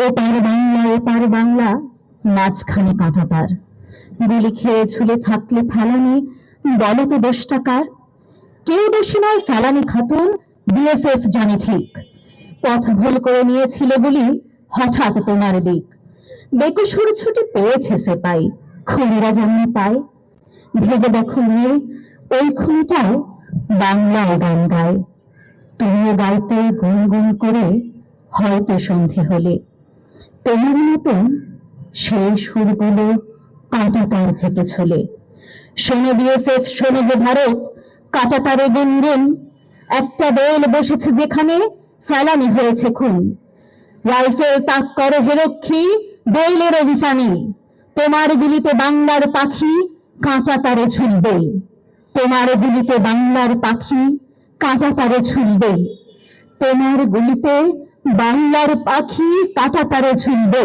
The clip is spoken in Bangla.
ওপার বাংলা ওপার বাংলা, মাঝখানে কাঁটাতার। গুলি খেয়ে ঝুলে থাকলে ফেলানি, বলো তো দোষটা কার? কেউ দোষী নয় ফেলানি খাতুন, বিএসএফ জানে ঠিক। পথ ভুল করে নিয়েছিল বলি হঠাৎ তোমার দিক। বেকসুর ছুটি পেয়েছে সেপাই, খুনিরা যেমন পায়। ভেবে দেখো মেয়ে, ওই খুনিটাও বাংলায় গান গায়। তুমিও গাইতে গুনগুন করে, হয়তো সন্ধে হলে। তোমার মতন সেই সুরগুলো কাঁটাতার থেকে ছলে। শোনো বিএসএফ, শোনো গো ভারত, কাঁটাতারে গুনগুন। একটা দল বসেছে যেখানে, ফেলানি হয়েছে খুন। রাইফেল তাক করো হে রক্ষী, দৈলের অভিযানে। তোমার গুলিতে বাংলার পাখি কাঁটাতারে ঝুলবে। তোমার গুলিতে বাংলার পাখি কাঁটাতারে ঝুলবে। তোমার গুলিতে বাংলার পাখি কাঁটাতারে ঝুলবে।